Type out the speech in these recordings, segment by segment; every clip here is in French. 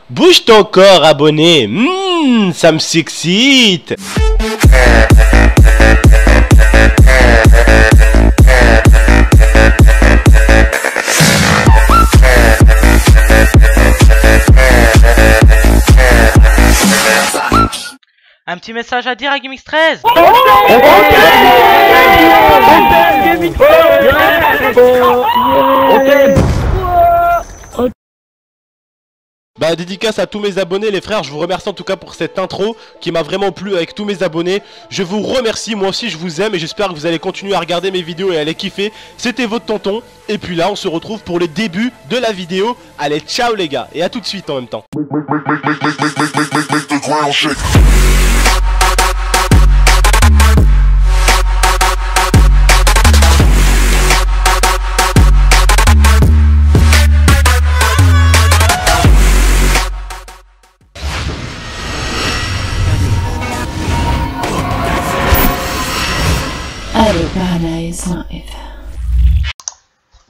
Bouge ton corps, abonné. Ça me s'excite. Un petit message à dire à GameX13. Bah dédicace à tous mes abonnés les frères, je vous remercie en tout cas pour cette intro qui m'a vraiment plu avec tous mes abonnés. Je vous remercie, moi aussi je vous aime et j'espère que vous allez continuer à regarder mes vidéos et à les kiffer. C'était votre tonton et puis là on se retrouve pour le début de la vidéo. Allez ciao les gars et à tout de suite en même temps.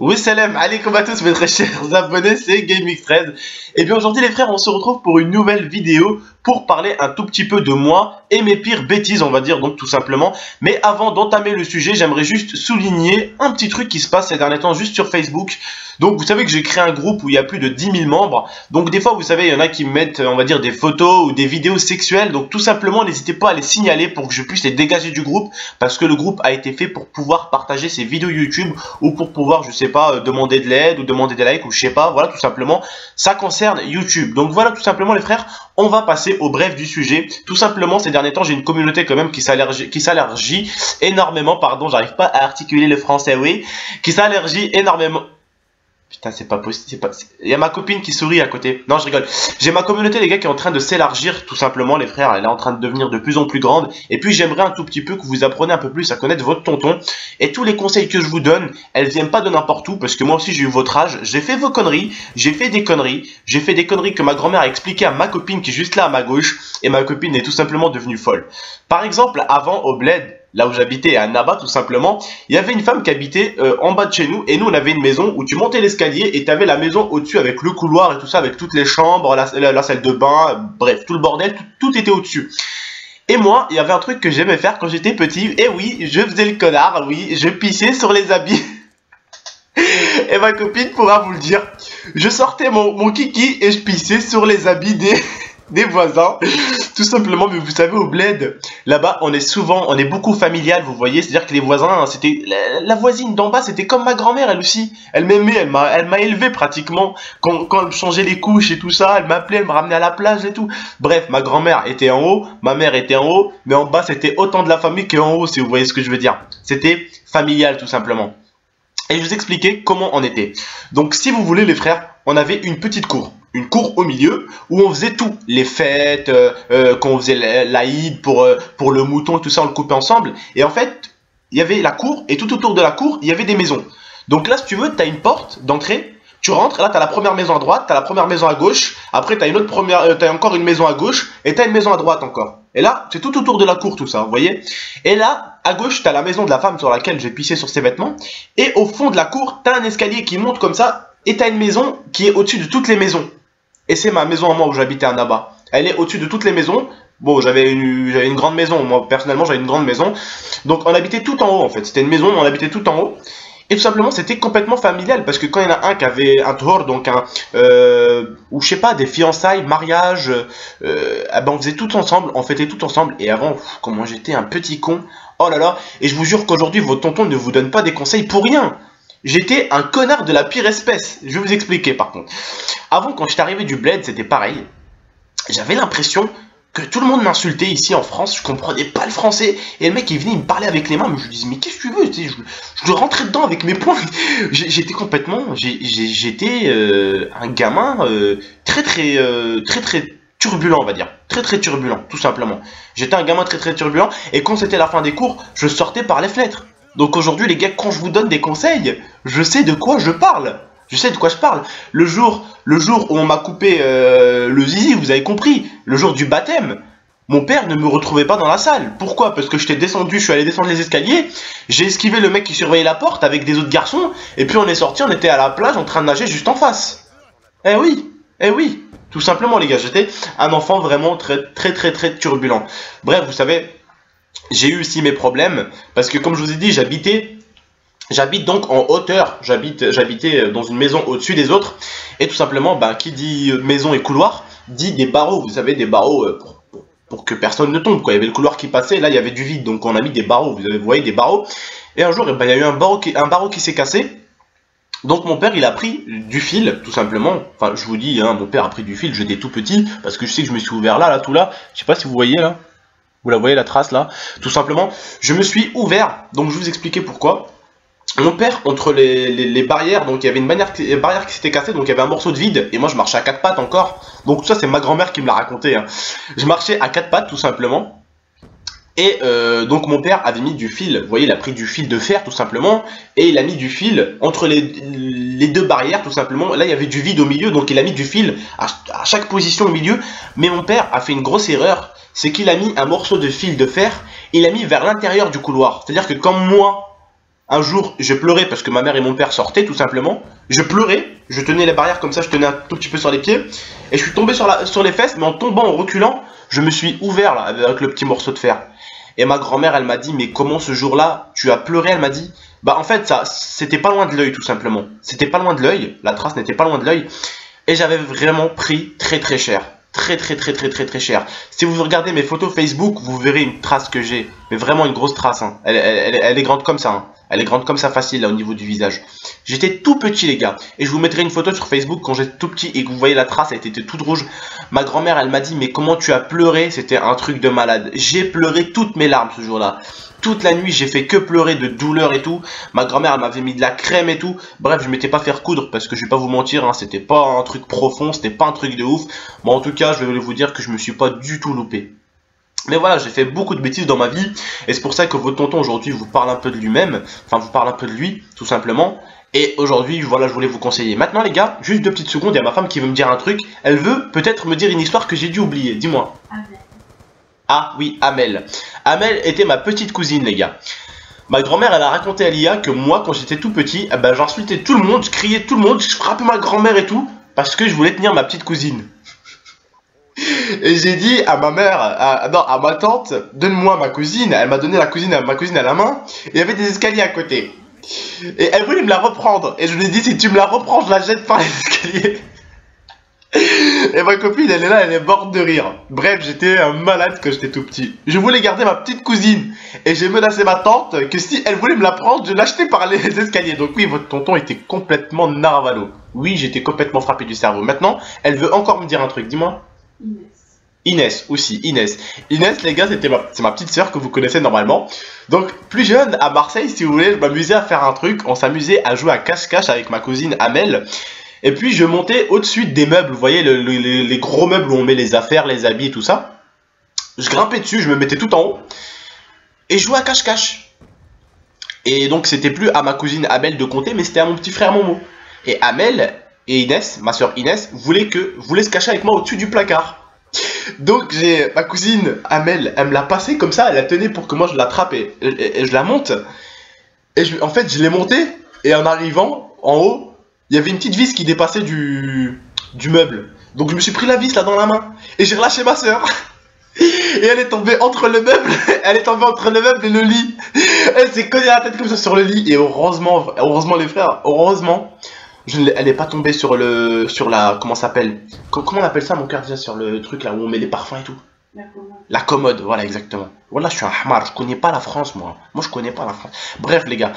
Oui salam alaikum à tous mes très chers abonnés, c'est GameX13. Et bien aujourd'hui les frères on se retrouve pour une nouvelle vidéo pour parler un tout petit peu de moi et mes pires bêtises on va dire donc tout simplement. Mais avant d'entamer le sujet j'aimerais juste souligner un petit truc qui se passe ces derniers temps juste sur Facebook. Donc vous savez que j'ai créé un groupe où il y a plus de 10 000 membres. Donc des fois vous savez il y en a qui me mettent on va dire des photos ou des vidéos sexuelles. Donc tout simplement n'hésitez pas à les signaler pour que je puisse les dégager du groupe. Parce que le groupe a été fait pour pouvoir partager ces vidéos YouTube ou pour pouvoir je sais pas demander de l'aide ou demander des likes ou je sais pas. Voilà tout simplement ça concerne YouTube. Donc voilà tout simplement les frères on va passer au bref du sujet. Tout simplement ces derniers temps j'ai une communauté quand même qui s'allergie énormément. Pardon j'arrive pas à articuler le français oui. Qui s'allergie énormément. Putain c'est pas possible, il y a ma copine qui sourit à côté. Non je rigole. J'ai ma communauté les gars qui est en train de s'élargir tout simplement les frères. Elle est en train de devenir de plus en plus grande. Et puis j'aimerais un tout petit peu que vous appreniez un peu plus à connaître votre tonton. Et tous les conseils que je vous donne, elles viennent pas de n'importe où. Parce que moi aussi j'ai eu votre âge. J'ai fait vos conneries. J'ai fait des conneries. J'ai fait des conneries que ma grand-mère a expliquées à ma copine qui est juste là à ma gauche. Et ma copine est tout simplement devenue folle. Par exemple avant au bled, là où j'habitais à Naba tout simplement, il y avait une femme qui habitait en bas de chez nous et nous on avait une maison où tu montais l'escalier et tu avais la maison au-dessus avec le couloir et tout ça, avec toutes les chambres, la salle de bain, bref, tout le bordel, tout était au-dessus. Et moi, il y avait un truc que j'aimais faire quand j'étais petit, et oui, je faisais le connard, oui, je pissais sur les habits. Et ma copine pourra vous le dire, je sortais mon kiki et je pissais sur les habits des voisins, tout simplement. Mais vous savez au bled, là-bas on est beaucoup familial, vous voyez, c'est-à-dire que les voisins, c'était la voisine d'en bas, c'était comme ma grand-mère, elle aussi, elle m'aimait, elle m'a élevé pratiquement, quand elle me changeait les couches et tout ça, elle m'appelait, elle me ramenait à la plage et tout. Bref, ma grand-mère était en haut, ma mère était en haut, mais en bas c'était autant de la famille qu'en haut, si vous voyez ce que je veux dire. C'était familial tout simplement. Et je vais vous expliquer comment on était. Donc si vous voulez les frères, on avait une petite cour. Une cour au milieu où on faisait tout. Les fêtes, quand on faisait l'Aïd pour le mouton et tout ça, on le coupait ensemble. Et en fait, il y avait la cour et tout autour de la cour, il y avait des maisons. Donc là, si tu veux, tu as une porte d'entrée. Tu rentres, là tu as la première maison à droite, tu as la première maison à gauche. Après, tu as encore une maison à gauche et tu as une maison à droite encore. Et là, c'est tout autour de la cour tout ça, vous voyez. Et là, à gauche, tu as la maison de la femme sur laquelle j'ai pissé sur ses vêtements. Et au fond de la cour, tu as un escalier qui monte comme ça. Et tu as une maison qui est au-dessus de toutes les maisons. Et c'est ma maison à moi où j'habitais à Naba. Elle est au-dessus de toutes les maisons. Bon, j'avais une grande maison. Moi, personnellement, j'avais une grande maison. Donc, on habitait tout en haut, en fait. C'était une maison, on habitait tout en haut. Et tout simplement, c'était complètement familial. Parce que quand il y en a un qui avait un tour, donc ou je sais pas, des fiançailles, mariage, ben on faisait tout ensemble, on fêtait tout ensemble. Et avant, comment j'étais un petit con. Oh là là. Et je vous jure qu'aujourd'hui, votre tonton ne vous donne pas des conseils pour rien. J'étais un connard de la pire espèce. Je vais vous expliquer par contre. Avant, quand j'étais arrivé du bled, c'était pareil. J'avais l'impression que tout le monde m'insultait ici en France. Je comprenais pas le français. Et le mec, il venait, il me parlait avec les mains. Mais je lui disais, mais qu'est-ce que tu veux? Je rentrais dedans avec mes poings. J'étais complètement... J'étais un gamin très turbulent, on va dire. Très turbulent, tout simplement. J'étais un gamin très turbulent. Et quand c'était la fin des cours, je sortais par les fenêtres. Donc aujourd'hui les gars, quand je vous donne des conseils, je sais de quoi je parle. Je sais de quoi je parle. Le jour où on m'a coupé le zizi, vous avez compris. Le jour du baptême, mon père ne me retrouvait pas dans la salle. Pourquoi? Parce que je suis allé descendre les escaliers, j'ai esquivé le mec qui surveillait la porte avec des autres garçons, et puis on est sorti, on était à la plage en train de nager juste en face. Eh oui, Tout simplement les gars, j'étais un enfant vraiment très turbulent. Bref, vous savez, j'ai eu aussi mes problèmes parce que comme je vous ai dit, j'habite donc en hauteur, j'habitais dans une maison au-dessus des autres et tout simplement, bah, qui dit maison et couloir, dit des barreaux, vous savez, des barreaux pour que personne ne tombe, quoi. Il y avait le couloir qui passait, là il y avait du vide, donc on a mis des barreaux, vous voyez des barreaux, et un jour, bah, il y a eu un barreau qui s'est cassé. Donc mon père il a pris du fil tout simplement, enfin je vous dis hein, mon père a pris du fil, j'étais tout petit parce que je sais que je me suis ouvert là tout là, je sais pas si vous voyez là, vous la voyez la trace là, tout simplement je me suis ouvert, donc je vais vous expliquer pourquoi. Mon père entre les barrières, donc il y avait une barrière qui s'était cassée, donc il y avait un morceau de vide et moi je marchais à quatre pattes encore, donc tout ça c'est ma grand-mère qui me l'a raconté, hein. Je marchais à quatre pattes tout simplement. Et donc mon père avait mis du fil, vous voyez, il a pris du fil de fer tout simplement, et il a mis du fil entre les deux barrières tout simplement. Là il y avait du vide au milieu, donc il a mis du fil à chaque position au milieu. Mais mon père a fait une grosse erreur, c'est qu'il a mis un morceau de fil de fer, il l'a mis vers l'intérieur du couloir. C'est-à-dire que comme moi, un jour je pleurais parce que ma mère et mon père sortaient tout simplement, je pleurais, je tenais les barrières comme ça, je tenais un tout petit peu sur les pieds, et je suis tombé sur les fesses, mais en tombant, en reculant, je me suis ouvert là avec le petit morceau de fer. Et ma grand-mère, elle m'a dit, mais comment ce jour-là, tu as pleuré? Elle m'a dit, bah en fait, ça, c'était pas loin de l'œil tout simplement. C'était pas loin de l'œil, la trace n'était pas loin de l'œil. Et j'avais vraiment pris très cher. Très cher. Si vous regardez mes photos Facebook, vous verrez une trace que j'ai. Mais vraiment une grosse trace, hein. Elle est grande comme ça, hein. Elle est grande comme ça facile là au niveau du visage. J'étais tout petit les gars. Et je vous mettrai une photo sur Facebook quand j'étais tout petit et que vous voyez la trace, elle était toute rouge. Ma grand-mère elle m'a dit mais comment tu as pleuré? C'était un truc de malade. J'ai pleuré toutes mes larmes ce jour-là. Toute la nuit j'ai fait que pleurer de douleur et tout. Ma grand-mère elle m'avait mis de la crème et tout. Bref je m'étais pas fait recoudre parce que je vais pas vous mentir, hein, c'était pas un truc profond, c'était pas un truc de ouf. Bon en tout cas je vais vous dire que je me suis pas du tout loupé. Mais voilà, j'ai fait beaucoup de bêtises dans ma vie, et c'est pour ça que votre tonton aujourd'hui vous parle un peu de lui-même, enfin vous parle un peu de lui, tout simplement. Et aujourd'hui, voilà, je voulais vous conseiller. Maintenant les gars, juste 2 petites secondes, il y a ma femme qui veut me dire un truc. Elle veut peut-être me dire une histoire que j'ai dû oublier, dis-moi. Ah oui, Amel. Amel était ma petite cousine les gars. Ma grand-mère elle a raconté à Lia que moi quand j'étais tout petit, ben, j'insultais tout le monde, je criais tout le monde, je frappais ma grand-mère et tout, parce que je voulais tenir ma petite cousine. Et j'ai dit à ma mère, à ma tante, donne-moi ma cousine. Elle m'a donné ma cousine à la main. Et il y avait des escaliers à côté. Et elle voulait me la reprendre. Et je lui ai dit, si tu me la reprends, je la jette par les escaliers. Et ma copine, elle est là, elle est morte de rire. Bref, j'étais un malade quand j'étais tout petit. Je voulais garder ma petite cousine. Et j'ai menacé ma tante que si elle voulait me la prendre, je l'achetais par les escaliers. Donc oui, votre tonton était complètement narvalo. Oui, j'étais complètement frappé du cerveau. Maintenant, elle veut encore me dire un truc. Dis-moi. Inès aussi, Inès. Inès, les gars, c'est ma petite sœur que vous connaissez normalement. Donc, plus jeune, à Marseille, si vous voulez, je m'amusais à faire un truc. On s'amusait à jouer à cache-cache avec ma cousine Amel. Et puis, je montais au-dessus des meubles. Vous voyez, les gros meubles où on met les affaires, les habits et tout ça. Je grimpais dessus, je me mettais tout en haut. Et je jouais à cache-cache. Et donc, c'était plus à ma cousine Amel de compter, mais c'était à mon petit frère Momo. Et Amel et Inès, ma soeur Inès, voulait se cacher avec moi au-dessus du placard. Donc j'ai ma cousine Amel, elle me l'a passée comme ça, elle la tenait pour que moi je l'attrape et je la monte. Et en fait je l'ai montée et en arrivant en haut, il y avait une petite vis qui dépassait du meuble. Donc je me suis pris la vis là dans la main et j'ai relâché ma soeur. Et elle est tombée entre le meuble, et le lit. Elle s'est cognée la tête comme ça sur le lit et heureusement les frères, heureusement. Elle n'est pas tombée sur la, comment ça s'appelle, comment on appelle ça mon cœur déjà, sur le truc là où on met les parfums et tout. La commode, voilà exactement. Voilà, je suis un hamar, je connais pas la France moi. Moi je connais pas la France. Bref les gars,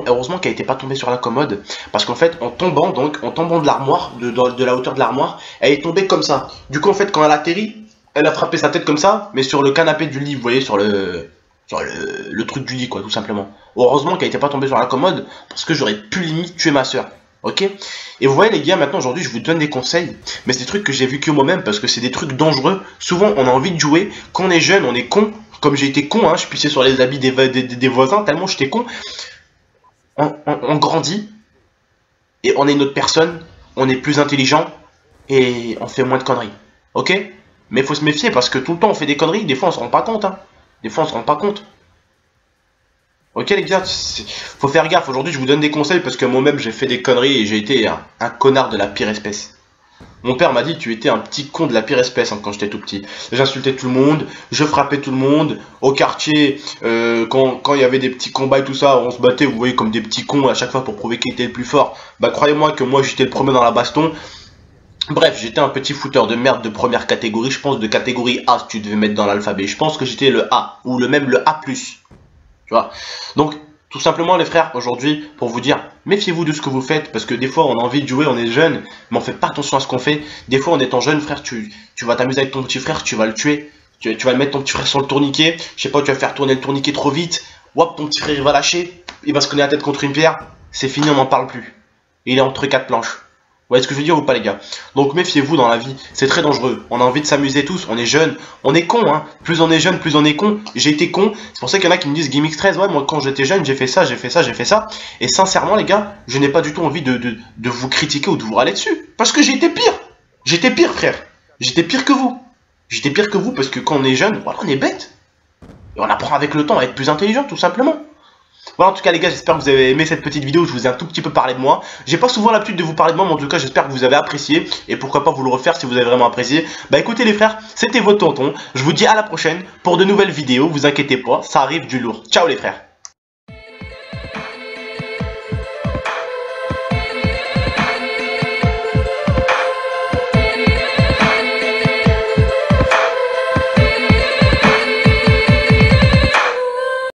heureusement qu'elle n'était pas tombée sur la commode, parce qu'en fait en tombant de l'armoire, de la hauteur de l'armoire, elle est tombée comme ça. Du coup en fait quand elle atterrit, elle a frappé sa tête comme ça, mais sur le canapé du lit, vous voyez, sur le truc du lit quoi, tout simplement. Heureusement qu'elle n'était pas tombée sur la commode, parce que j'aurais pu limite tuer ma soeur. Ok? Et vous voyez les gars, maintenant aujourd'hui je vous donne des conseils, mais c'est des trucs que j'ai vécu moi-même parce que c'est des trucs dangereux. Souvent on a envie de jouer, quand on est jeune on est con, comme j'ai été con, hein, je pissais sur les habits des voisins tellement j'étais con. On grandit et on est une autre personne, on est plus intelligent et on fait moins de conneries. Ok? Mais il faut se méfier parce que tout le temps on fait des conneries, des fois on se rend pas compte, hein. Des fois on se rend pas compte. Ok les gars, faut faire gaffe, aujourd'hui je vous donne des conseils parce que moi-même j'ai fait des conneries et j'ai été un connard de la pire espèce. Mon père m'a dit tu étais un petit con de la pire espèce quand j'étais tout petit. J'insultais tout le monde, je frappais tout le monde. Au quartier, quand il y avait des petits combats et tout ça, on se battait, vous voyez, comme des petits cons à chaque fois pour prouver qui était le plus fort. Bah croyez-moi que moi j'étais le premier dans la baston. Bref, j'étais un petit footeur de merde de première catégorie, je pense de catégorie A si tu devais mettre dans l'alphabet. Je pense que j'étais le A, ou même le A+. Tu vois. Donc, tout simplement les frères, aujourd'hui, pour vous dire, méfiez-vous de ce que vous faites, parce que des fois on a envie de jouer, on est jeune, mais on fait pas attention à ce qu'on fait. Des fois en étant jeune, frère, tu vas t'amuser avec ton petit frère, tu vas le tuer, tu vas le mettre ton petit frère sur le tourniquet, je sais pas, tu vas faire tourner le tourniquet trop vite, hop, ton petit frère il va lâcher, il va se cogner la tête contre une pierre, c'est fini, on n'en parle plus. Il est entre quatre planches. Vous voyez ce que je veux dire ou pas les gars? Donc méfiez-vous dans la vie, c'est très dangereux. On a envie de s'amuser tous, on est jeunes, on est con hein. Plus on est jeune, plus on est con. J'ai été con, c'est pour ça qu'il y en a qui me disent GameX13, ouais moi quand j'étais jeune j'ai fait ça, j'ai fait ça, j'ai fait ça. Et sincèrement les gars, je n'ai pas du tout envie de vous critiquer ou de vous râler dessus. Parce que j'ai été pire. J'étais pire frère. J'étais pire que vous. J'étais pire que vous parce que quand on est jeune, voilà on est bête. Et on apprend avec le temps à être plus intelligent tout simplement. Voilà en tout cas les gars, j'espère que vous avez aimé cette petite vidéo où je vous ai un tout petit peu parlé de moi. J'ai pas souvent l'habitude de vous parler de moi, mais en tout cas j'espère que vous avez apprécié. Et pourquoi pas vous le refaire si vous avez vraiment apprécié. Bah écoutez les frères, c'était votre tonton. Je vous dis à la prochaine pour de nouvelles vidéos, vous inquiétez pas, ça arrive du lourd. Ciao les frères.